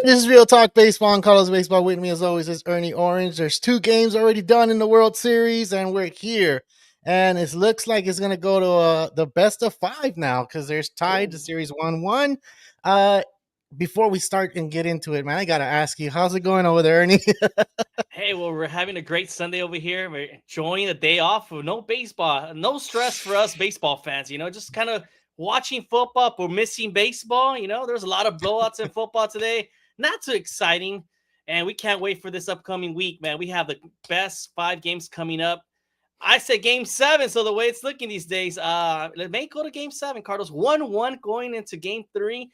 This is Real Talk Baseball and Carlos Baseball. With me, as always, is Ernie Orange. There's 2 games already done in the World Series, and we're here. And it looks like it's going to go to the best of 5 now because there's tied the Oh, series 1-1. Uh, before we start and get into it, man, I got to ask you, how's it going over there, Ernie? hey, well, we're having a great Sunday over here. We're enjoying the day off with no baseball, no stress for us baseball fans. Just kind of watching football. We're missing baseball. There's a lot of blowouts in football today. Not too exciting, and we can't wait for this upcoming week, man. We have the best 5 games coming up. I said Game 7, so the way it's looking these days, it may go to Game 7. Cardinals 1-1 going into Game 3.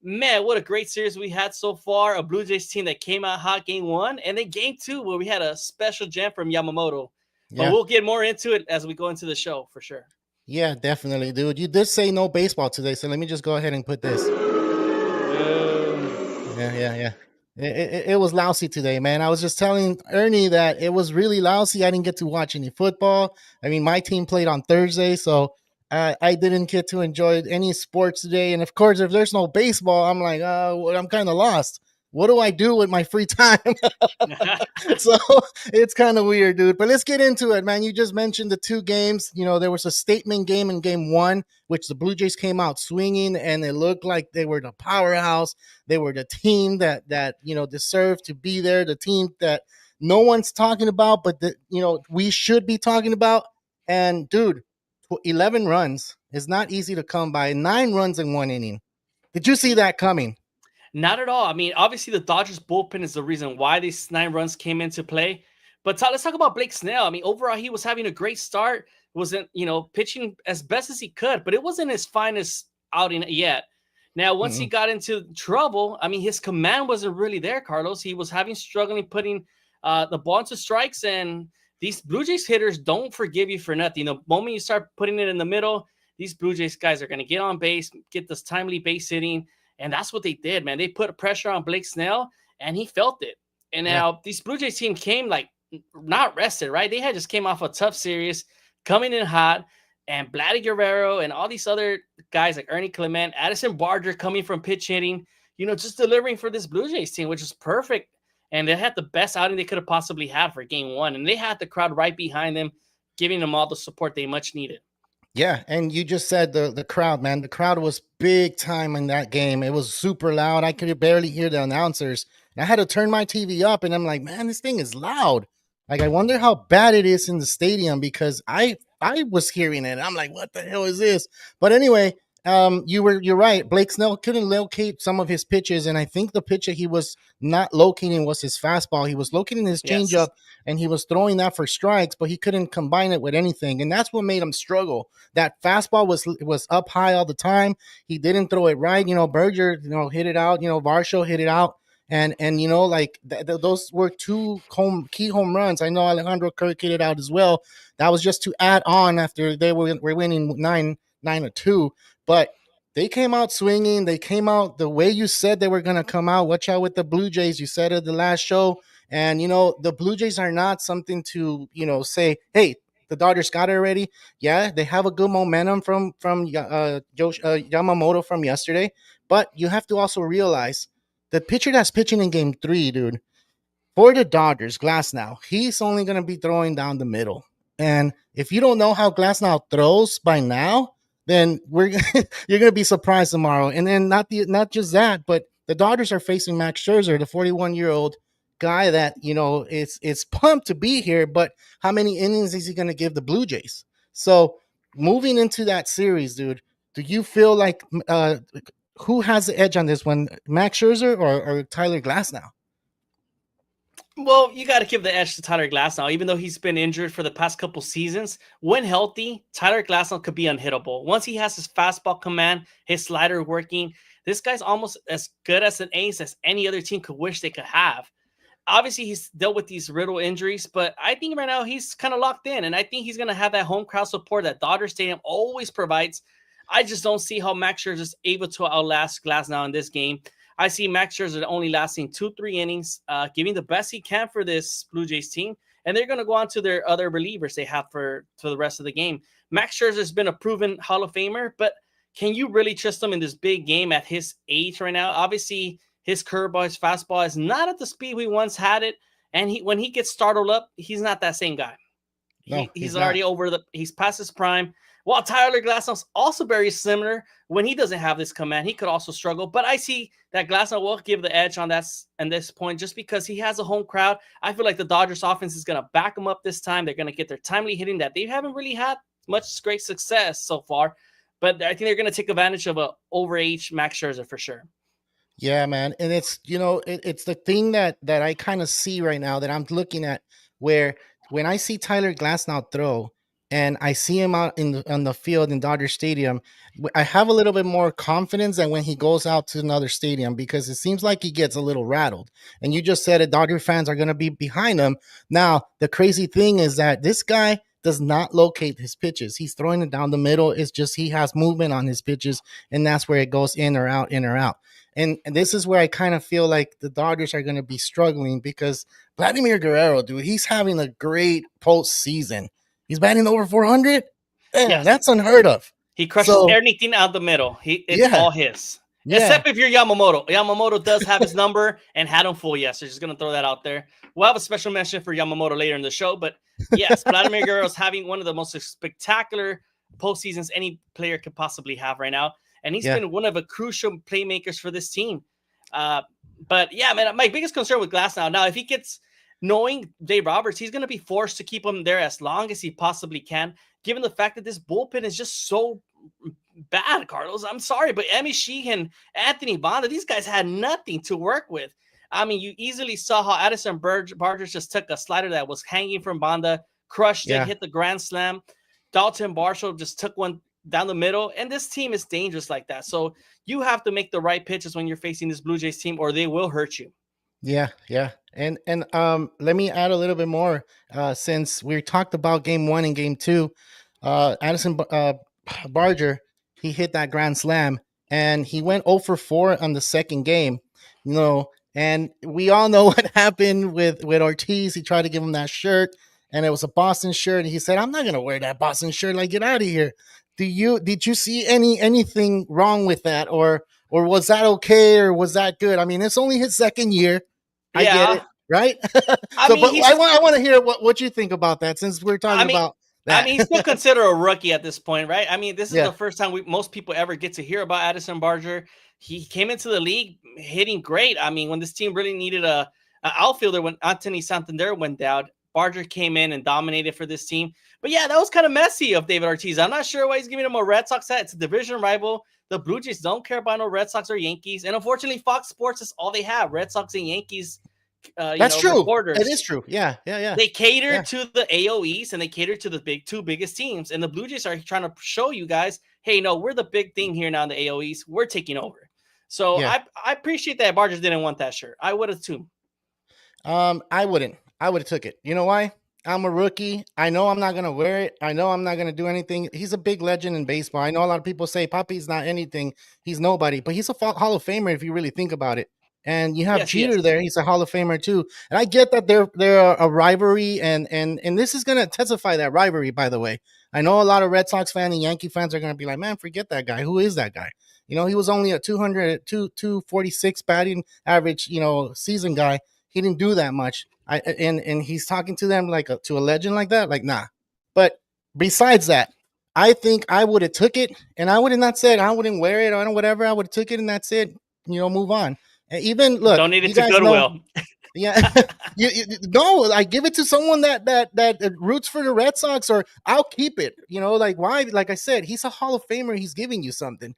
Man, what a great series we had so far. A Blue Jays team that came out hot Game 1, and then Game 2 where we had a special gem from Yamamoto. But Yeah, we'll get more into it as we go into the show for sure. yeah, definitely, dude. You did say no baseball today, so let me just go ahead and put this. Boom. Yeah, yeah, yeah. It was lousy today, man. I was just telling Ernie that it was really lousy. I didn't get to watch any football. I mean, my team played on Thursday, so I didn't get to enjoy any sports today. And of course, if there's no baseball, I'm like, well, I'm kind of lost. What do I do with my free time? So it's kind of weird, dude. But let's get into it, man. You just mentioned the 2 games. There was a statement game in Game 1, which the Blue Jays came out swinging, and it looked like they were the powerhouse. They were the team that deserved to be there. The team that no one's talking about, but that we should be talking about. And dude, 11 runs is not easy to come by. 9 runs in 1 inning. Did you see that coming? Not at all. I mean, obviously the Dodgers bullpen is the reason why these 9 runs came into play. But let's talk about Blake Snell. I mean, overall, he was having a great start. Wasn't pitching as best as he could, but it wasn't his finest outing yet. Now, once he Mm-mm. got into trouble, I mean, his command wasn't really there, Carlos. He was having struggling putting the ball into strikes, and these Blue Jays hitters don't forgive you for nothing. The moment you start putting it in the middle, these Blue Jays guys are going to get on base, get this timely base hitting. And that's what they did, man. They put pressure on Blake Snell, and he felt it. And Yeah. now these Blue Jays team came like not rested, right? They had just came off a tough series, coming in hot, and Vladdy Guerrero and all these other guys like Ernie Clement, Addison Barger coming from pitch hitting, just delivering for this Blue Jays team, which is perfect. And they had the best outing they could have possibly had for Game 1, and they had the crowd right behind them, giving them all the support they much needed. Yeah, and you just said the crowd, man. The crowd was big time in that game. It was super loud. I could barely hear the announcers. And I had to turn my TV up, and I'm like, man, this thing is loud. Like, I wonder how bad it is in the stadium because I was hearing it. I'm like, what the hell is this? But anyway, you're right. Blake Snell couldn't locate some of his pitches, and I think the pitch that he was not locating was his fastball. He was locating his changeup, Yes. and he was throwing that for strikes, but he couldn't combine it with anything, and that's what made him struggle. That fastball was up high all the time. He didn't throw it right. Berger, hit it out. Varsho hit it out. And like those were 2 key home runs. I know Alejandro Kirk hit it out as well. That was just to add on after they were winning 9-2. But they came out swinging. They came out the way you said they were gonna come out. Watch out with the Blue Jays. You said it the last show. And the Blue Jays are not something to say, hey, the Dodgers got it already. Yeah, they have a good momentum from Yamamoto from yesterday, but you have to also realize the pitcher that's pitching in Game 3, dude, for the Dodgers, Glasnow, he's only going to be throwing down the middle. And if you don't know how Glasnow throws by now, then you're going to be surprised tomorrow. And then not just that, but the Dodgers are facing Max Scherzer, the 41-year-old guy that it's pumped to be here. But how many innings is he going to give the Blue Jays? So moving into that series, dude, do you feel like who has the edge on this one, Max Scherzer or Tyler Glasnow? Well, you got to give the edge to Tyler Glasnow, even though he's been injured for the past couple seasons. When healthy, Tyler Glasnow could be unhittable. Once he has his fastball command, his slider working, this guy's almost as good as an ace as any other team could wish they could have. Obviously, he's dealt with these riddle injuries, but I think right now he's kind of locked in, and I think he's going to have that home crowd support that Dodger Stadium always provides. I just don't see how Max Scherzer is able to outlast Glasnow in this game. I see Max Scherzer only lasting 2-3 innings, giving the best he can for this Blue Jays team, and they're going to go on to their other relievers they have for the rest of the game. Max Scherzer has been a proven Hall of Famer, but can you really trust him in this big game at his age right now? Obviously, His curveball, his fastball is not at the speed we once had it. And when he gets startled up, he's not that same guy. No, He's not. already he's past his prime. While Tyler Glasnow's also very similar, when he doesn't have this command, he could also struggle. But I see that Glasnow will give the edge on that and this point just because he has a home crowd. I feel like the Dodgers offense is going to back him up this time. They're going to get their timely hitting that they haven't really had much great success so far. But I think they're going to take advantage of a overage Max Scherzer for sure. Yeah, man. And it's, it's the thing that I kind of see right now that I'm looking at, where when I see Tyler Glasnow throw and I see him out on the field in Dodger Stadium, I have a little bit more confidence than when he goes out to another stadium, because it seems like he gets a little rattled. And you just said it, Dodger fans are going to be behind him. Now, the crazy thing is that this guy does not locate his pitches. He's throwing it down the middle. It's just he has movement on his pitches, and that's where it goes in or out, in or out. And this is where I kind of feel like the Dodgers are going to be struggling, because Vladimir Guerrero, dude, he's having a great postseason. He's batting over 400. Yeah, that's unheard of. He crushes anything out the middle. It's all his. Yeah. Except if you're Yamamoto. Yamamoto does have his number and had him full. Yes, so just going to throw that out there. We'll have a special mention for Yamamoto later in the show. But yes, Vladimir Guerrero is having one of the most spectacular postseasons any player could possibly have right now. And he's been one of the crucial playmakers for this team. But yeah, man, my biggest concern with Glasnow now, if he gets, knowing Dave Roberts, he's going to be forced to keep him there as long as he possibly can, given the fact that this bullpen is just so bad, Carlos. I'm sorry, but Emmy Sheehan, Anthony Banda, these guys had nothing to work with. I mean, you easily saw how Addison Barger just took a slider that was hanging from Banda, crushed it, hit the grand slam. Dalton Varsho just took one down the middle, and this team is dangerous like that. So you have to make the right pitches when you're facing this Blue Jays team, or they will hurt you. Yeah. And let me add a little bit more. Since we talked about game 1 and game 2, Addison Barger, he hit that grand slam, and he went 0 for 4 on the second game. And we all know what happened with Ortiz. He tried to give him that shirt, and it was a Boston shirt, and he said, "I'm not gonna wear that Boston shirt. Like, get out of here." Did you see anything wrong with that, or was that okay, or was that good? I mean, it's only his second year. I get it, right? I want to hear what you think about that, since we're talking about that. I mean, he's still considered a rookie at this point, right? I mean, this is the first time most people ever get to hear about Addison Barger. He came into the league hitting great. I mean, when this team really needed a outfielder, when Anthony Santander went down, Barger came in and dominated for this team. But yeah, that was kind of messy of David Ortiz. I'm not sure why he's giving him a Red Sox hat. It's a division rival. The Blue Jays don't care about no Red Sox or Yankees. And unfortunately, Fox Sports is all they have, Red Sox and Yankees. That's true. Reporters. It is true. Yeah. They cater to the AOEs, and they cater to the two biggest teams. And the Blue Jays are trying to show you guys, hey, no, we're the big thing here now in the AOEs. We're taking over. So I appreciate that Barger didn't want that shirt. I would have too. I wouldn't. I would have took it. You know why? I'm a rookie. I know I'm not going to wear it. I know I'm not going to do anything. He's a big legend in baseball. I know a lot of people say Papi's not anything. He's nobody, but he's a Hall of Famer if you really think about it. And you have Jeter there. He's a Hall of Famer too. And I get that they're a rivalry, and this is going to intensify that rivalry, by the way. I know a lot of Red Sox fans and Yankee fans are going to be like, man, forget that guy. Who is that guy? He was only a 246 batting average, season guy. He didn't do that much. And he's talking to them like to a legend like that, like, nah. But besides that, I think I would have took it, and I would have not said I wouldn't wear it or whatever. I would have took it, and that's it. Move on. And even look, don't need it to Goodwill. Yeah, no, I give it to someone that roots for the Red Sox, or I'll keep it. Like, why? Like I said, he's a Hall of Famer. He's giving you something.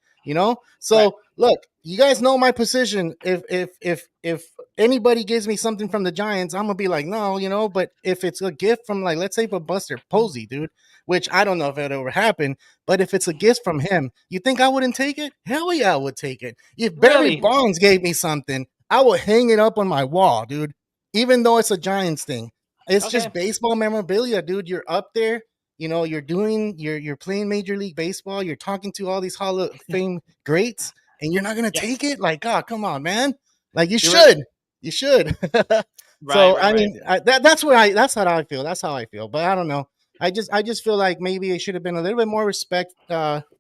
So right. Look, you guys know my position. If anybody gives me something from the Giants, I'm gonna be like, no, but if it's a gift from, like, let's say for Buster Posey, dude, which I don't know if it ever happened, but if it's a gift from him, you think I wouldn't take it? Hell yeah, I would take it. If Barry Bonds gave me something, I would hang it up on my wall, dude, even though it's a Giants thing. It's just baseball memorabilia, dude. You're up there. You're playing Major League Baseball. You're talking to all these Hall of Fame greats, and you're not going to take it? Like, oh, come on, man. Like, you should. You should. I mean, that's how I feel. That's how I feel. But I don't know. I just feel like maybe it should have been a little bit more respect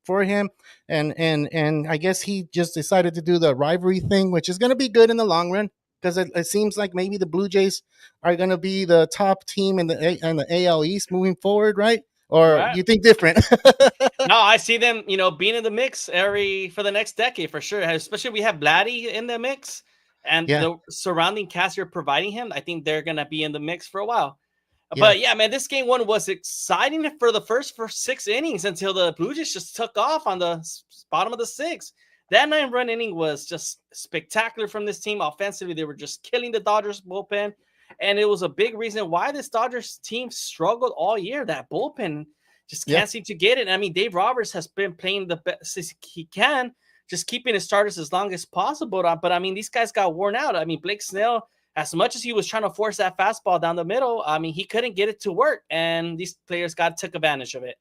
for him, and I guess he just decided to do the rivalry thing, which is going to be good in the long run because it seems like maybe the Blue Jays are going to be the top team in the AL East moving forward, right? Or Right. you think different? No, I see them, being in the mix for the next decade for sure. Especially we have Vladdy in the mix and Yeah, the surrounding cast you're providing him. I think they're gonna be in the mix for a while. yeah, But yeah, man, this game one was exciting for the first 6 innings until the Blue Jays just took off on the bottom of the sixth. That 9-run inning was just spectacular from this team. Offensively, they were just killing the Dodgers bullpen. And it was a big reason why this Dodgers team struggled all year. That bullpen just yeah. can't seem to get it. I mean, Dave Roberts has been playing the best he can, just keeping his starters as long as possible. But I mean, these guys got worn out. I mean, Blake Snell, as much as he was trying to force that fastball down the middle, I mean, he couldn't get it to work, and these players took advantage of it.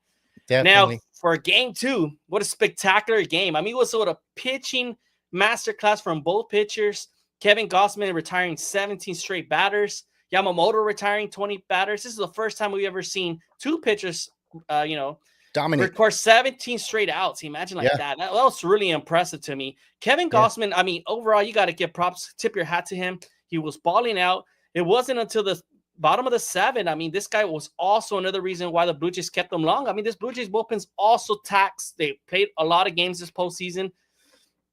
Now, Definitely. for game two, what a spectacular game. I mean, it was sort of pitching masterclass from both pitchers. Kevin Gausman retiring 17 straight batters. Yamamoto retiring 20 batters. This is the first time we've ever seen two pitchers, Dominate. record 17 straight outs. Imagine like Yeah, that. That was really impressive to me. Kevin yeah. Gausman, I mean, overall, you got to give props, tip your hat to him. He was balling out. It wasn't until the bottom of the 7th. I mean, this guy was also another reason why the Blue Jays kept them long. I mean, this Blue Jays bullpen's also taxed. They played a lot of games this postseason.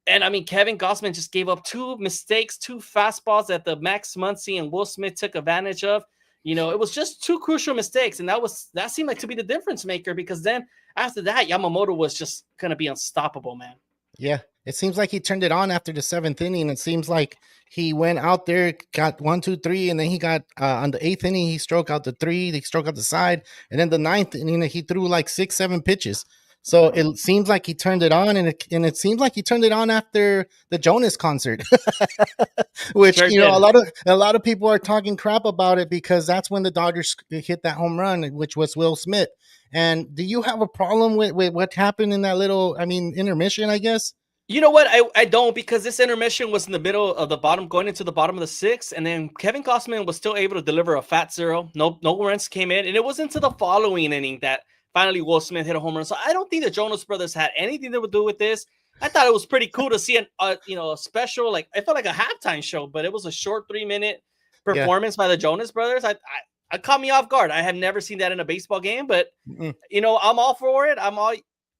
And I mean, Kevin Gausman just gave up 2 mistakes, 2 fastballs that the Max Muncy and Will Smith took advantage of. It was just 2 crucial mistakes, and that seemed like to be the difference maker, because then after that, Yamamoto was just gonna be unstoppable, man. Yeah, it seems like he turned it on after the 7th inning. It seems like he went out there, got 1, 2, 3, and then he got on the 8th inning. He struck out the 3, he struck out the side, and then the 9th inning he threw like 6, 7 pitches. So it seems like he turned it on, and it seems like he turned it on after the Jonas concert, which Sure a did. lot of people are talking crap about it because that's when the Dodgers hit that home run, which was Will Smith. And do you have a problem with what happened in that little, intermission? I guess. You know what? I don't, because this intermission was in the middle of the bottom, going into the bottom of the 6th, and then Kevin Gausman was still able to deliver a fat 0. No runs came in, and it was into the following inning that finally Will Smith hit a home run. So I don't think the Jonas Brothers had anything to do with this. I thought it was pretty cool to see a special, like, I felt like a halftime show, but it was a short 3-minute Yeah. performance by the Jonas Brothers. I caught me off guard. I have never seen that in a baseball game, but Mm-mm. I'm all for it. I'm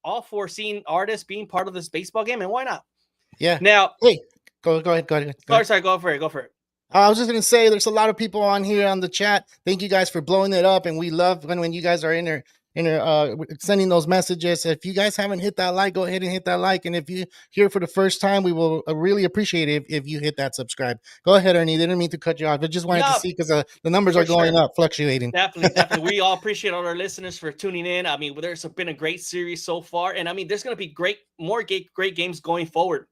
all for seeing artists being part of this baseball game, and why not? Yeah. Now, Hey, go ahead. Go ahead. sorry, go for it. I was just gonna say, there's a lot of people on here on the chat. Thank you guys for blowing it up, and we love when you guys are in there sending those messages. If you guys haven't hit that like, go ahead and hit that like, and if you here for the first time, we will really appreciate it if you hit that subscribe. Go ahead, Ernie. Didn't mean to cut you off. I just wanted No, to see because the numbers for are going sure. up, fluctuating. Definitely. We all appreciate all our listeners for tuning in. I mean, there's been a great series so far, and I mean, there's going to be more great games going forward.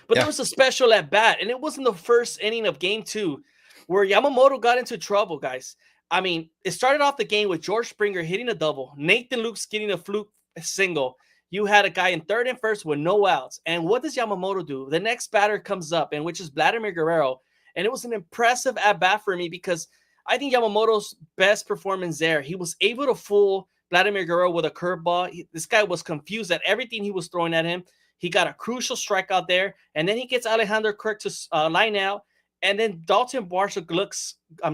But Yeah. there was a special at bat, and it was in the first inning of game 2 where Yamamoto got into trouble, guys. I mean, it started off the game with George Springer hitting a double, Nathan Lukes getting a fluke single. You had a guy in 3rd and 1st with no outs. And what does Yamamoto do? The next batter comes up, and which is Vladimir Guerrero. And it was an impressive at-bat for me, because I think Yamamoto's best performance there, he was able to fool Vladimir Guerrero with a curveball. This guy was confused at everything he was throwing at him. He got a crucial strikeout there, and then he gets Alejandro Kirk to line out, and then Dalton Varsho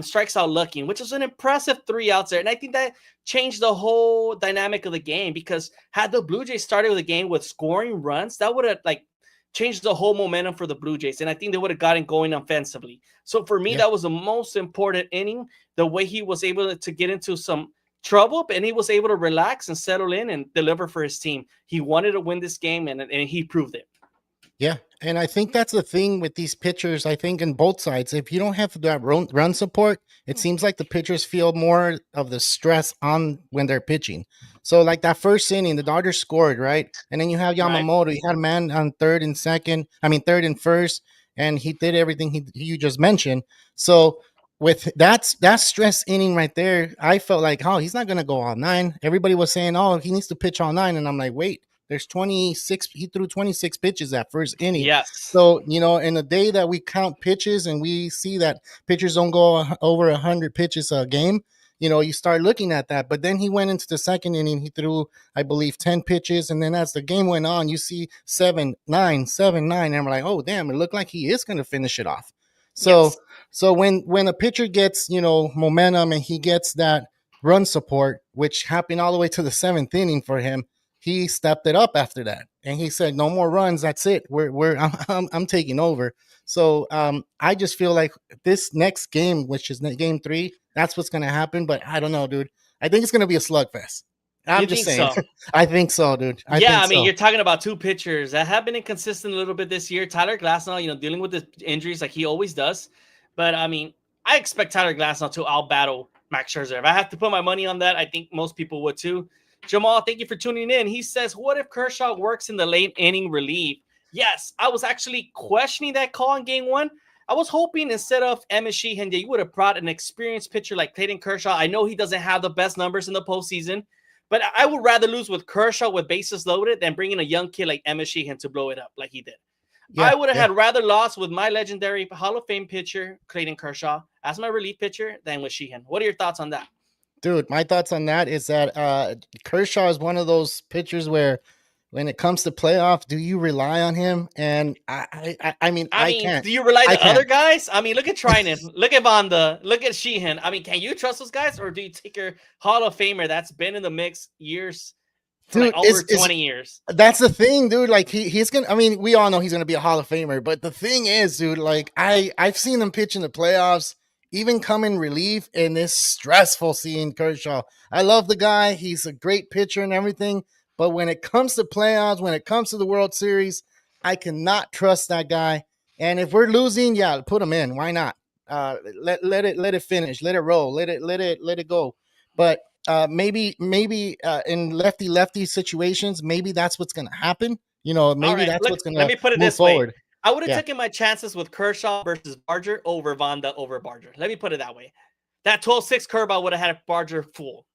strikes out Lucky, which was an impressive 3 outs there. And I think that changed the whole dynamic of the game, because had the Blue Jays started the game with scoring runs, that would have changed the whole momentum for the Blue Jays, and I think they would have gotten going offensively. So for me, Yeah. that was the most important inning, the way he was able to get into some trouble, and he was able to relax and settle in and deliver for his team. He wanted to win this game, and he proved it. Yeah, and I think that's the thing with these pitchers. I think in both sides, if you don't have that run support, it seems like the pitchers feel more of the stress on when they're pitching. So, like that first inning, the Dodgers scored, right? And then you have Right. Yamamoto. He had a man on third and first, and he did everything you just mentioned. So, with that stress inning right there, I felt like, oh, he's not going to go all 9. Everybody was saying, oh, he needs to pitch all 9. And I'm like, wait. There's 26. He threw 26 pitches that first inning. Yes. So, in a day that we count pitches and we see that pitchers don't go over 100 pitches a game, you start looking at that. But then he went into the second inning. He threw, I believe, 10 pitches. And then as the game went on, you see 7-9, 7-9. And I'm like, oh, damn, it looked like he is going to finish it off. So, Yes. so when a pitcher gets, momentum and he gets that run support, which happened all the way to the seventh inning for him, he stepped it up after that, and he said, "No more runs. That's it. I'm taking over." So I just feel like this next game, which is game 3, that's what's going to happen. But I don't know, dude. I think it's going to be a slugfest. You I'm just think saying. so? I think so, dude. Yeah, I mean, so. you're talking about two pitchers that have been inconsistent a little bit this year. Tyler Glasnow, dealing with the injuries like he always does. But I mean, I expect Tyler Glasnow to outbattle Max Scherzer. If I have to put my money on that, I think most people would too. Jamal, thank you for tuning in. He says, what if Kershaw works in the late inning relief? Yes, I was actually questioning that call in game 1. I was hoping instead of Emmett Sheehan that you would have brought an experienced pitcher like Clayton Kershaw. I know he doesn't have the best numbers in the postseason, but I would rather lose with Kershaw with bases loaded than bringing a young kid like Emmett Sheehan to blow it up like he did. Yeah, I would have had rather lost with my legendary Hall of Fame pitcher, Clayton Kershaw, as my relief pitcher than with Sheehan. What are your thoughts on that? Dude, my thoughts on that is that Kershaw is one of those pitchers where when it comes to playoffs, do you rely on him? And I mean, can't. Do you rely on other guys? I mean, look at Trinan, look at Vonda, look at Sheehan. I mean, can you trust those guys, or do you take your Hall of Famer that's been in the mix years, for dude, like over 20 years? That's the thing, dude. Like he's gonna. I mean, we all know he's gonna be a Hall of Famer, but the thing is, dude, like I've seen him pitch in the playoffs, even come in relief, and it's stressful seeing Kershaw. I love the guy; he's a great pitcher and everything. But when it comes to playoffs, when it comes to the World Series, I cannot trust that guy. And if we're losing, yeah, put him in. Why not? Let it finish. Let it roll. Let it go. But maybe in lefty situations, maybe that's what's going to happen. Maybe that's what's going to. Let me put it this way. I would have taken my chances with Kershaw versus Barger over Vonda over Barger. Let me put it that way. That 12-6 curveball would have had Barger full.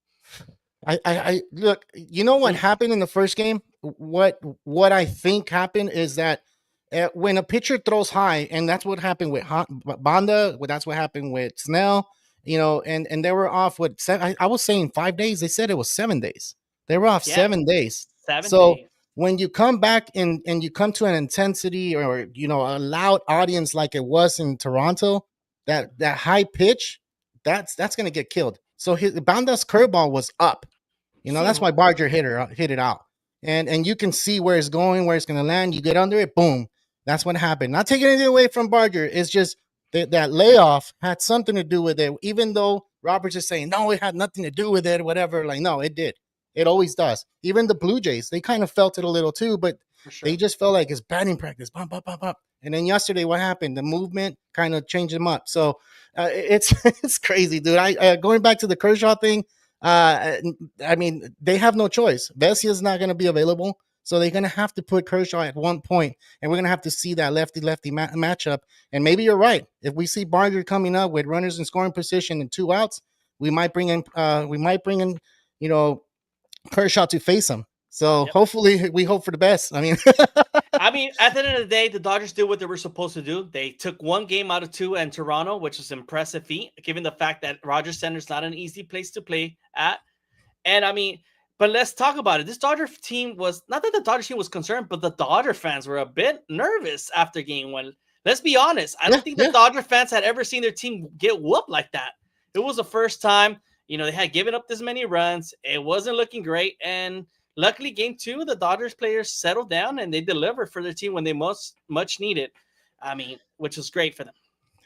I look, you know what happened in the first game? What I think happened is that when a pitcher throws high, and that's what happened with Bonda, that's what happened with Snell, and they were off with I was saying 5 days. They said it was 7 days. They were off 7 days. 7 days. When you come back and you come to an intensity or a loud audience like it was in Toronto, that high pitch, that's going to get killed. So Banda's curveball was up. That's why Barger hit it out. And you can see where it's going, where it's going to land. You get under it, boom. That's what happened. Not taking anything away from Barger. It's just that layoff had something to do with it. Even though Roberts is saying, no, it had nothing to do with it or whatever. Like, no, it did. It always does. Even the Blue Jays, they kind of felt it a little too, but they just felt like it's batting practice. Bump, bump, bump, bump. And then yesterday, what happened? The movement kind of changed them up. So it's crazy, dude. Going back to the Kershaw thing, I mean, they have no choice. Vesia's not going to be available, so they're going to have to put Kershaw at one point, and we're going to have to see that lefty-lefty matchup. And maybe you're right. If we see Barger coming up with runners in scoring position and 2 outs, we might bring in, Kershaw to face him. So hopefully we hope for the best. I mean, at the end of the day, the Dodgers did what they were supposed to do. They took 1 game out of 2 in Toronto, which is an impressive feat, given the fact that Rogers Center is not an easy place to play at. And I mean, but let's talk about it. This Dodger team was not that the Dodger team was concerned, but the Dodger fans were a bit nervous after game 1. Let's be honest. I don't think the Dodger fans had ever seen their team get whooped like that. It was the first time, they had given up this many runs. It wasn't looking great. And luckily, game 2, the Dodgers players settled down and they delivered for their team when they much needed. I mean, which was great for them.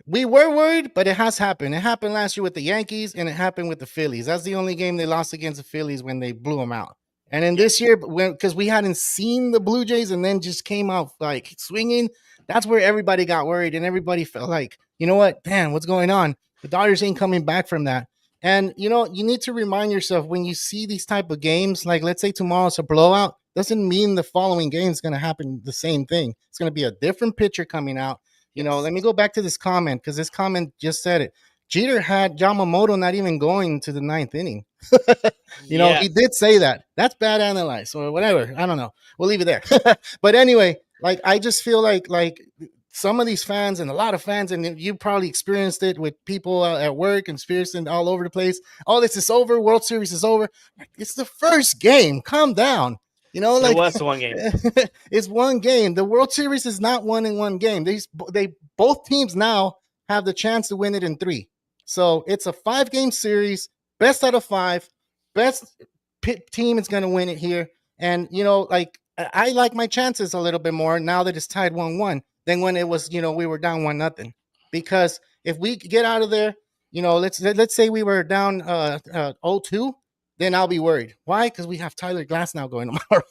We were worried, but it has happened. It happened last year with the Yankees, and it happened with the Phillies. That's the only game they lost against the Phillies when they blew them out. And then this year, because we hadn't seen the Blue Jays and then just came out like swinging, that's where everybody got worried and everybody felt like, you know what, man, what's going on? The Dodgers ain't coming back from that. And, you need to remind yourself when you see these type of games, like let's say tomorrow's a blowout, doesn't mean the following game is going to happen the same thing. It's going to be a different pitcher coming out. Let me go back to this comment because this comment just said it. Jeter had Yamamoto not even going to the 9th inning. He did say that. That's bad analyzed or whatever. I don't know. We'll leave it there. But anyway, like I just feel like some of these fans and a lot of fans, and you probably experienced it with people at work and experienced it all over the place. Oh, this is over. World Series is over. It's the first game. Calm down. You know, It like was one game. it's one game. The World Series is not won in one game. They both teams now have the chance to win it in 3. So it's a 5-game series. Best out of 5. Best team is going to win it here. And you know, like I like my chances a little bit more now that it's tied 1-1 than when it was, you know, we were down 1-0. Because if we get out of there, you know, let's say we were down 0-2, then I'll be worried. Why? Because we have Tyler Glasnow going tomorrow.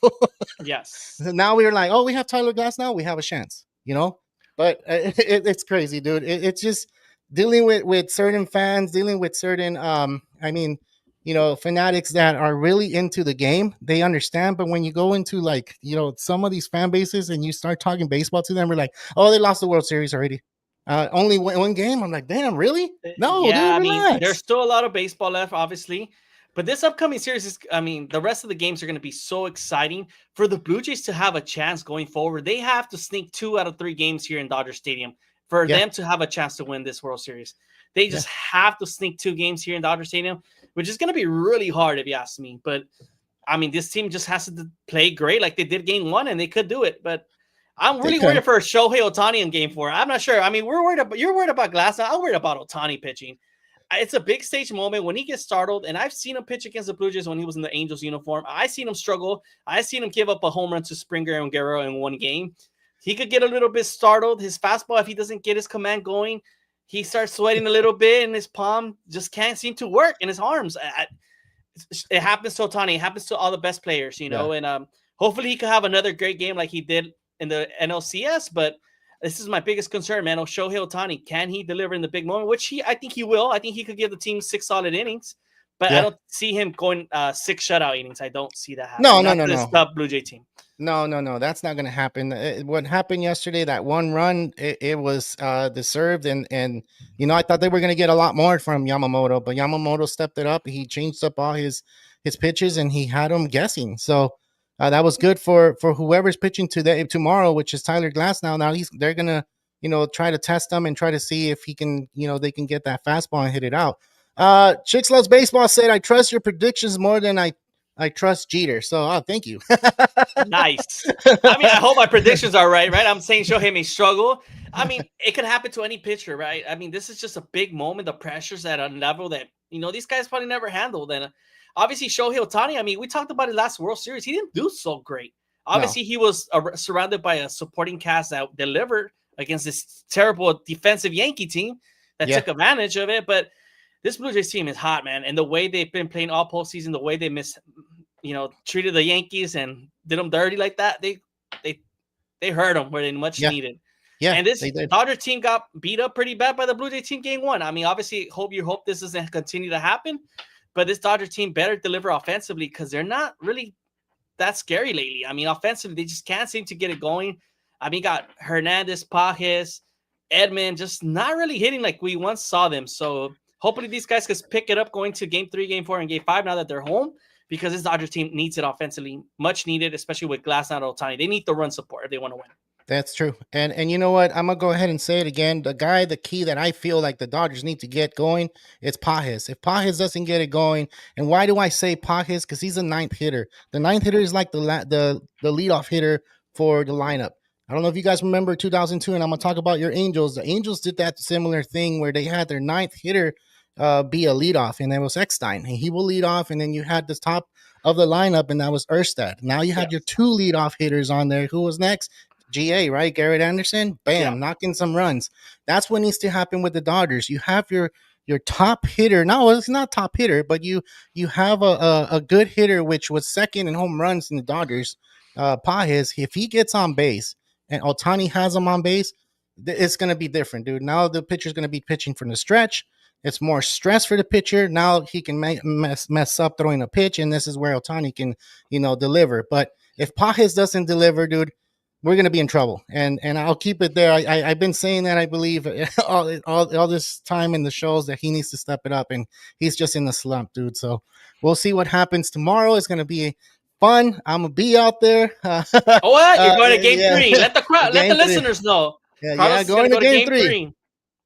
Yes. Now we're like, oh, we have Tyler Glasnow, we have a chance, you know. But it's crazy, dude. It's just dealing with certain fans, dealing with certain, I mean, you know, fanatics that are really into the game. They understand, but when you go into like, you know, some of these fan bases and you start talking baseball to them, we're like, oh, they lost the World Series already. Only one game. I'm like, damn, really? No, Yeah, dude, I mean, relax. there's still a lot of baseball left, obviously. But this upcoming series is, I mean, the rest of the games are going to be so exciting for the Blue Jays to have a chance going forward. They have to sneak 2 out of 3 games here in Dodger Stadium for Yeah. them to have a chance to win this World Series. They just have to sneak 2 games here in Dodger Stadium, which is going to be really hard if you ask me. But I mean, this team just has to play great like they did game 1, and they could do it. But I'm really worried for Shohei Ohtani in game 4. I'm not sure. I mean, you're worried about Glasnow. I'm worried about Ohtani pitching. It's a big stage moment when he gets startled, and I've seen him pitch against the Blue Jays when he was in the Angels uniform. I seen him struggle. I seen him give up a home run to Springer and Guerrero in one game. He could get a little bit startled. His fastball, if he doesn't get his command going, he starts sweating a little bit, and his palm just can't seem to work in his arms. It happens to Ohtani. It happens to all the best players, you know, and hopefully he could have another great game like he did in the NLCS, but this is my biggest concern, man. Shohei Ohtani, can he deliver in the big moment? Which I think he will. I think he could give the team 6 solid innings, but I don't see him going 6 shutout innings. I don't see that happening. No. Stop Blue Jay team. No. That's not going to happen. What happened yesterday, that one run, it was deserved. And, you know, I thought they were going to get a lot more from Yamamoto, but Yamamoto stepped it up. He changed up all his pitches, and he had them guessing. So that was good for whoever's pitching tomorrow, which is Tyler Glasnow. Now they're going to, you know, try to test him and try to see if he can, you know, they can get that fastball and hit it out. Chicks Loves Baseball said, I trust your predictions more than I trust Jeter. So, thank you. Nice. I mean, I hope my predictions are right? I'm saying Shohei may struggle. I mean, it could happen to any pitcher, right? I mean, this is just a big moment. The pressure's at a level that, you know, these guys probably never handled. And obviously, Shohei Ohtani, I mean, we talked about it last World Series. He didn't do so great. Obviously, he was surrounded by a supporting cast that delivered against this terrible defensive Yankee team that took advantage of it. But this Blue Jays team is hot, man. And the way they've been playing all postseason, the way they treated the Yankees and did them dirty like that, they hurt them where they much needed. Yeah, and this Dodger team got beat up pretty bad by the Blue Jays team game 1. I mean, obviously, you hope this doesn't continue to happen, but this Dodger team better deliver offensively because they're not really that scary lately. I mean, offensively, they just can't seem to get it going. I mean, got Hernandez, Pages, Edman, just not really hitting like we once saw them. So hopefully these guys can pick it up going to game 3, game 4, and game 5 now that they're home, because this Dodgers team needs it offensively, much needed, especially with Glasnow and Ohtani. They need the run support if they want to win. That's true. And you know what? I'm going to go ahead and say it again. The key that I feel like the Dodgers need to get going, it's Pages. If Pages doesn't get it going, and why do I say Pages? Because he's a 9th hitter. The 9th hitter is like the leadoff hitter for the lineup. I don't know if you guys remember 2002, and I'm going to talk about your Angels. The Angels did that similar thing where they had their 9th hitter be a leadoff, and that was Eckstein. And he will lead off, and then you had the top of the lineup, and that was Erstad. Now you had your 2 leadoff hitters on there. Who was next? GA, right? Garrett Anderson, bam, knocking some runs. That's what needs to happen with the Dodgers. You have your top hitter. No, it's not top hitter, but you have a good hitter, which was second in home runs in the Dodgers. Pages, if he gets on base and Ohtani has him on base, it's going to be different, dude. Now the pitcher's going to be pitching from the stretch. It's more stress for the pitcher. Now he can mess up throwing a pitch, and this is where Ohtani can, deliver. But if Pages doesn't deliver, dude, we're going to be in trouble. And I'll keep it there. I've been saying that, I believe, all this time in the shows, that he needs to step it up, and he's just in the slump, dude. So we'll see what happens tomorrow. It's going to be fun. I'm going to be out there. You're going to game 3. Let the crowd, let the listeners know. Yeah, Carlos yeah, is gonna going to go to game game three. 3.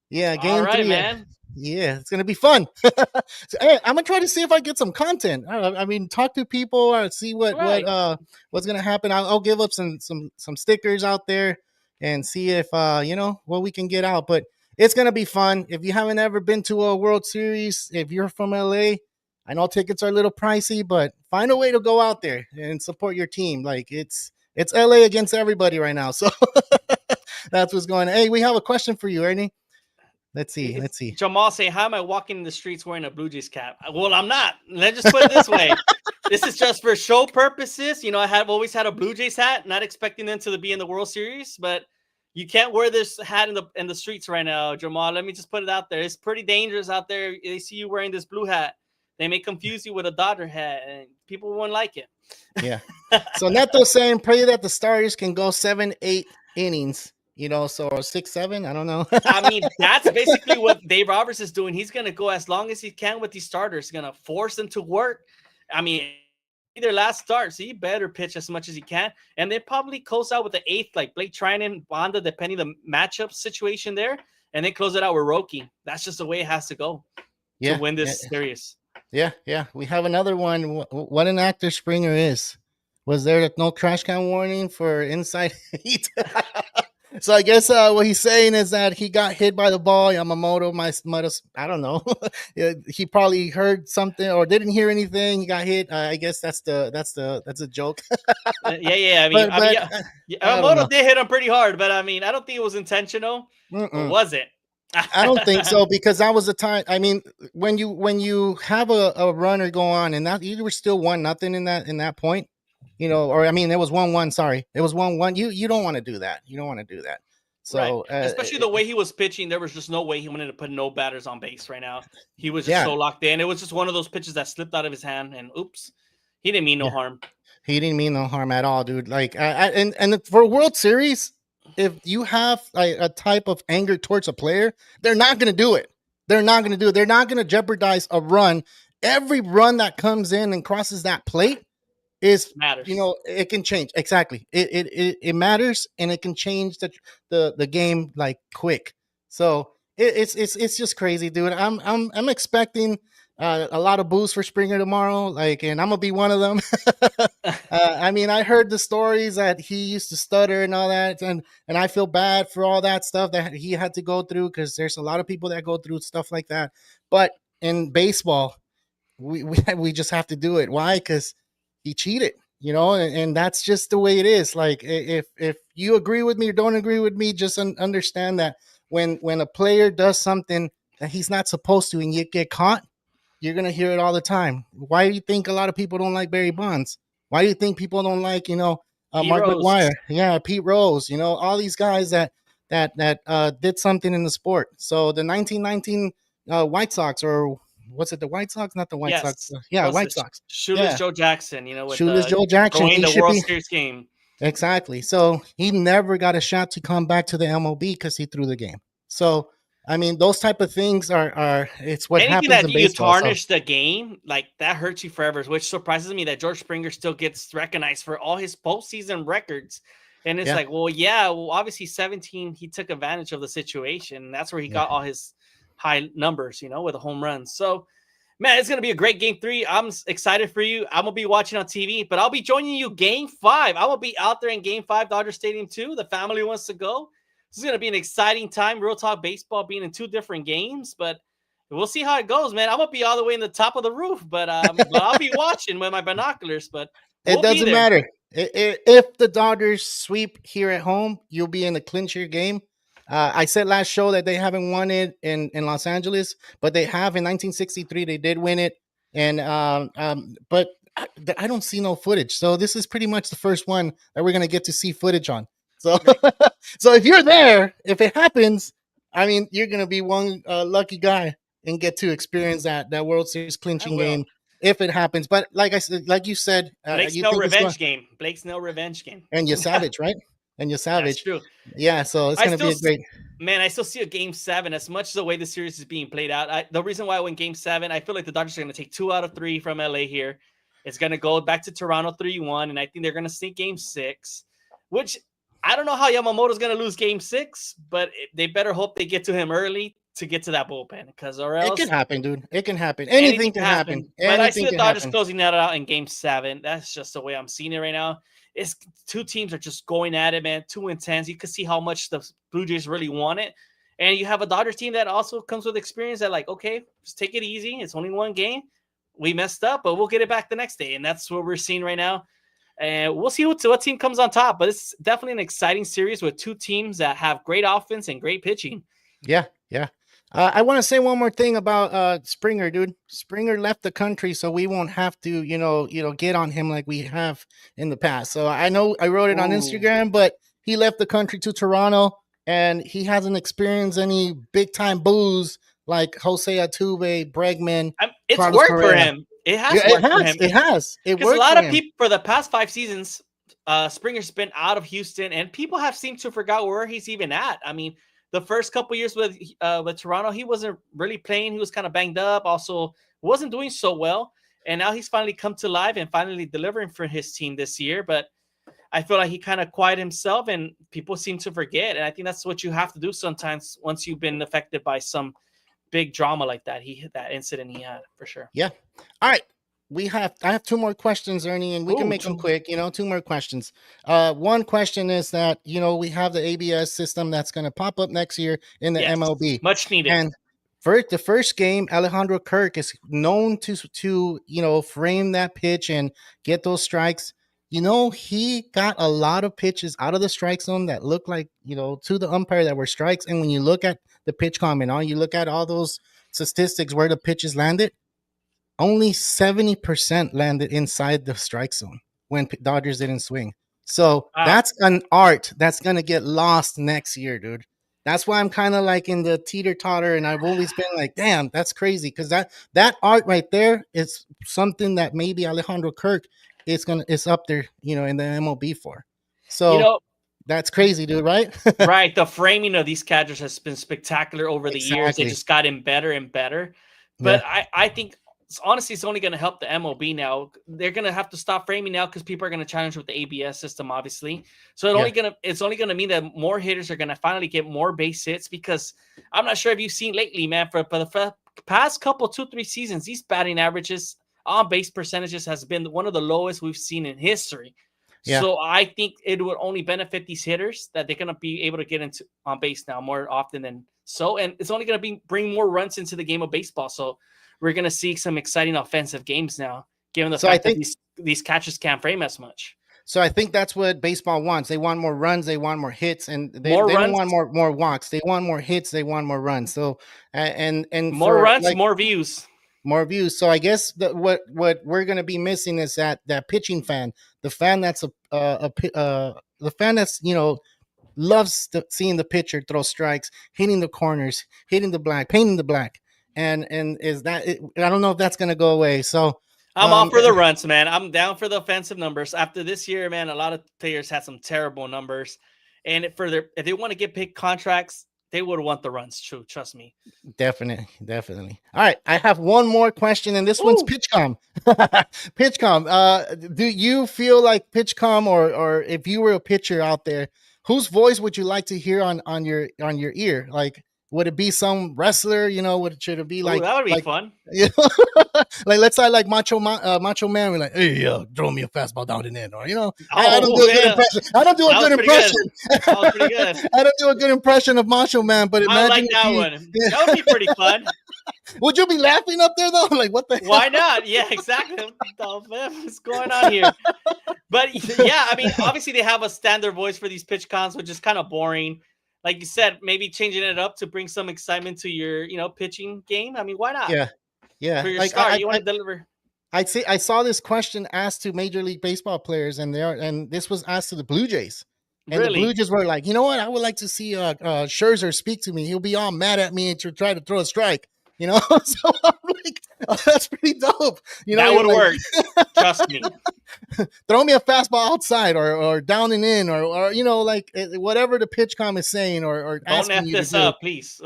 Yeah, All game right, three. man. Yeah, it's gonna be fun. So, hey, I'm gonna try to see if I get some content. I mean, talk to people or see Right. what's gonna happen. I'll give up some stickers out there and see if what we can get out. But it's gonna be fun. If you haven't ever been to a World Series, if you're from LA, I know tickets are a little pricey, but find a way to go out there and support your team. Like it's LA against everybody right now, so that's what's going on. Hey, we have a question for you, Ernie. Let's see. It's Let's see. Jamal saying, "How am I walking in the streets wearing a Blue Jays cap?" Well, I'm not. Let's just put it this way: this is just for show purposes. You know, I have always had a Blue Jays hat, not expecting them to be in the World Series, but you can't wear this hat in the streets right now, Jamal. Let me just put it out there. It's pretty dangerous out there. They see you wearing this blue hat, they may confuse you with a Dodger hat, and people won't like it. Yeah. So Neto's saying pray that the Stars can go 7-8 innings. So or 6-7. I don't know. I mean, that's basically what Dave Roberts is doing. He's going to go as long as he can with these starters. He's going to force them to work. I mean, their last start, so you better pitch as much as you can. And they probably close out with the 8th, like Blake Trinan, Bonda, depending the matchup situation there, and then close it out with Roki. That's just the way it has to go to win this series. Yeah. We have another one. What an actor Springer is. Was there no crash cam warning for inside heat? So I guess what he's saying is that he got hit by the ball. Yamamoto I don't know. He probably heard something or didn't hear anything. He got hit. I guess that's a joke. Yeah. I mean, Yamamoto did hit him pretty hard, but I mean, I don't think it was intentional. Or was it? I don't think so, because that was the time. I mean, when you have a runner go on and that you were still 1-0 in that point, or I mean, it was 1-1. Sorry, it was 1-1. You don't want to do that. You don't want to do that. So right. Especially the way he was pitching, there was just no way he wanted to put no batters on base right now. He was just so locked in. It was just one of those pitches that slipped out of his hand, and oops, he didn't mean no harm. He didn't mean no harm at all, dude. Like, and for World Series, if you have a type of anger towards a player, they're not going to do it. They're not going to do it. They're not going to jeopardize a run. Every run that comes in and crosses that plate matters. It can change. Exactly. It matters, and it can change the game like quick. So it's just crazy, dude. I'm expecting a lot of boos for Springer tomorrow, and I'm gonna be one of them. I mean, I heard the stories that he used to stutter and all that, and I feel bad for all that stuff that he had to go through, because there's a lot of people that go through stuff like that. But in baseball, we just have to do it. Why? Because he cheated, and that's just the way it is. Like, if you agree with me or don't agree with me, just understand that when a player does something that he's not supposed to and you get caught, you're going to hear it all the time. Why do you think a lot of people don't like Barry Bonds? Why do you think people don't like, Mark McGwire? Yeah, Pete Rose, all these guys that did something in the sport. So the 1919 White Sox, or what's it, the White Sox? Not the White Sox. Yeah, White Sox. Shoeless Joe Jackson, with Shoeless Joe Jackson. Going the World Series game. Exactly. So he never got a shot to come back to the MLB because he threw the game. So, I mean, those type of things are it's what anything happens that in baseball. You tarnish the game, like that hurts you forever, which surprises me that George Springer still gets recognized for all his postseason records. And it's obviously 17, he took advantage of the situation. That's where he got all his high numbers, with the home runs. So, man, it's going to be a great game 3. I'm excited for you. I'm going to be watching on TV, but I'll be joining you game 5. I will be out there in game 5, Dodger Stadium 2. The family wants to go. This is going to be an exciting time. Real Talk Baseball being in 2 different games, but we'll see how it goes, man. I'm going to be all the way in the top of the roof, but I'll be watching with my binoculars, but it doesn't matter. If the Dodgers sweep here at home, you'll be in the clincher game. I said last show that they haven't won it in Los Angeles, but they have in 1963. They did win it, and but I don't see no footage. So this is pretty much the first one that we're gonna get to see footage on. So, so if you're there, if it happens, I mean, you're gonna be one lucky guy and get to experience that World Series clinching game if it happens. But like you said, Blake's no revenge game. Blake's no revenge game. And you're Savage, right? And you're Savage. That's true. Yeah, so it's gonna be a great. Man, I still see a game 7 as much as the way the series is being played out. The reason why I went game 7, I feel like the Dodgers are going to take 2 out of 3 from LA here. It's going to go back to Toronto 3-1, and I think they're going to sneak game 6, which I don't know how Yamamoto's going to lose game 6, but they better hope they get to him early to get to that bullpen, because or It else can happen, dude. It can happen. anything Anything can can happen. happen. But I see Anything the can Dodgers happen. closing that out in game 7. That's just the way I'm seeing it right now. It's two teams are just going at it, man. 2 intense. You can see how much the Blue Jays really want it. And you have a Dodgers team that also comes with experience that, like, okay, just take it easy. It's only one game. We messed up, but we'll get it back the next day. And that's what we're seeing right now. And we'll see what team comes on top. But it's definitely an exciting series with two teams that have great offense and great pitching. Yeah, yeah. I want to say one more thing about Springer, dude. Springer left the country, so we won't have to, get on him like we have in the past. So I know I wrote it on Instagram, but he left the country to Toronto, and he hasn't experienced any big time boos like Jose Altuve, Bregman. It's Carlos worked Correa. for him. It has worked for him. It has. It Because worked a lot for of him. people for the past 5 seasons, Springer's been out of Houston, and people have seemed to forgot where he's even at. I mean, the first couple years with Toronto, he wasn't really playing. He was kind of banged up. Also, wasn't doing so well. And now he's finally come to life and finally delivering for his team this year. But I feel like he kind of quieted himself, and people seem to forget. And I think that's what you have to do sometimes once you've been affected by some big drama like that. That incident he had, for sure. Yeah. All right. I have 2 more questions, Ernie, and we can make them quick. 2 more questions. One question is that, we have the ABS system that's going to pop up next year in the MLB. Much needed. And for the first game, Alejandro Kirk is known to frame that pitch and get those strikes. He got a lot of pitches out of the strike zone that looked like, to the umpire that were strikes. And when you look at the pitch comment you look at all those statistics where the pitches landed, only 70% landed inside the strike zone when Dodgers didn't swing. So that's an art that's going to get lost next year, dude. That's why I'm kind of like in the teeter-totter, and I've always been like, damn, that's crazy, because that art right there is something that maybe Alejandro Kirk is up there, in the MLB for. So that's crazy, dude, right? Right. The framing of these catchers has been spectacular over the years. They just gotten better and better. But I think honestly, it's only going to help the MLB now. They're going to have to stop framing now because people are going to challenge with the ABS system, obviously. So it's only going to mean that more hitters are going to finally get more base hits, because I'm not sure if you've seen lately, man, for the past couple 2-3 seasons, these batting averages on base percentages has been one of the lowest we've seen in history. Yeah. So I think it would only benefit these hitters that they're going to be able to get into on base now more often than so. And it's only going to bring more runs into the game of baseball. So we're going to see some exciting offensive games now, given the fact that these catchers can't frame as much. So I think that's what baseball wants. They want more runs. They want more hits, and they don't want more walks. They want more hits. They want more runs. So and more runs, more views. More views. So I guess what we're going to be missing is that pitching fan, the fan that's the fan that's loves seeing the pitcher throw strikes, hitting the corners, hitting the black, painting the black. And is that I don't know if that's going to go away. So I'm all for the runs, man. I'm down for the offensive numbers. After this year, man, a lot of players had some terrible numbers. And if they want to get big contracts, they would want the runs. True. Trust me. Definitely. All right. I have one more question, and this one's PitchCom. PitchCom. Do you feel like PitchCom, or if you were a pitcher out there, whose voice would you like to hear on your ear? Like, would it be some wrestler? Should it be like? That would be fun. Like, let's say like Macho Man. We're like, hey, throw me a fastball down and in, or I don't do a good impression. I don't do a good impression. That was pretty good. I don't do a good impression of Macho Man, but imagine I like that one. That would be pretty fun. Would you be laughing up there though? Like, what the hell? Why not? Yeah, exactly. What's going on here? But yeah, I mean, obviously they have a standard voice for these pitch cons, which is kind of boring. Like you said, maybe changing it up to bring some excitement to your, pitching game. I mean, why not? Yeah. For your start, you want to deliver. I saw this question asked to Major League Baseball players, and this was asked to the Blue Jays. And the Blue Jays were like, you know what? I would like to see Scherzer speak to me. He'll be all mad at me to try to throw a strike. So I'm like, that's pretty dope. That would work. Trust me. Throw me a fastball outside or down and in or like whatever the PitchCom is saying or don't F this up, please.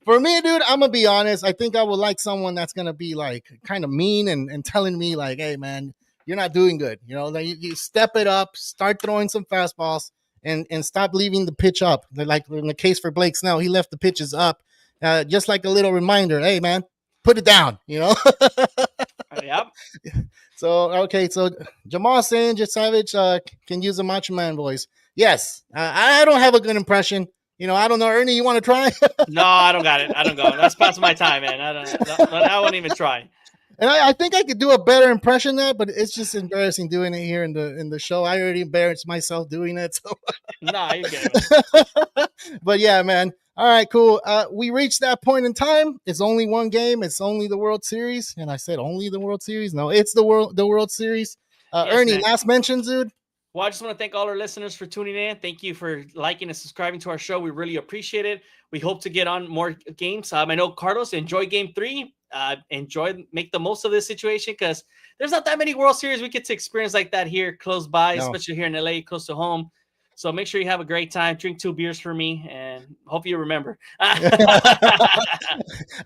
For me, dude, I'm gonna be honest. I think I would like someone that's gonna be like kind of mean and telling me like, hey man, you're not doing good. You know, like you step it up, start throwing some fastballs, and stop leaving the pitch up. Like in the case for Blake Snell, he left the pitches up, just like a little reminder. Hey, man, put it down. You know. Yep. So okay, so Jamal saying Savage can use a Macho Man voice. Yes, I don't have a good impression. You know, I don't know. Ernie, you want to try? No, I don't got it. I don't go. That's past my time, man. I won't even try. And I think I could do a better impression of that, but it's just embarrassing doing it here in the show. I already embarrassed myself doing it. So. Nah, you're good. But yeah, man. All right, cool. We reached that point in time. It's only one game. It's only the World Series. And I said only the World Series. No, it's the World Series. Yes, Ernie, man. last mentions, dude. Well, I just want to thank all our listeners for tuning in. Thank you for liking and subscribing to our show. We really appreciate it. We hope to get on more games. I know Carlos, enjoy Game 3. Make the most of this situation because there's not that many World Series we get to experience like that here close by, especially here in LA, close to home. So make sure you have a great time. Drink 2 beers for me, and hope you remember. I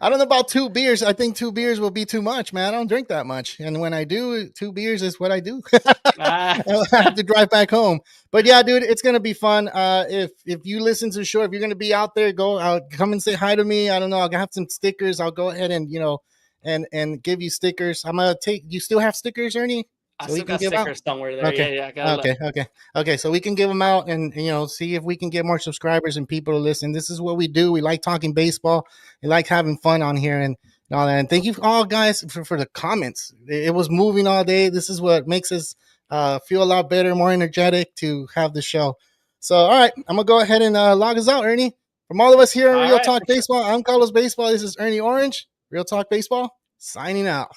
don't know about 2 beers. I think 2 beers will be too much, man. I don't drink that much, and when I do, 2 beers is what I do. I have to drive back home. But yeah, dude, it's gonna be fun. If you listen to the show, if you're gonna be out there, go out, come and say hi to me. I don't know. I'll have some stickers. I'll go ahead and and give you stickers. I'm gonna take. You still have stickers, Ernie? I still got stickers somewhere there. Okay. Yeah. Okay. So we can give them out and see if we can get more subscribers and people to listen. This is what we do. We like talking baseball. We like having fun on here and all that. And thank you all guys for the comments. It was moving all day. This is what makes us feel a lot better, more energetic to have the show. So all right, I'm gonna go ahead and log us out, Ernie. From all of us here on Real Talk Baseball, I'm Carlos Baseball. This is Ernie Orange. Real Talk Baseball, signing out.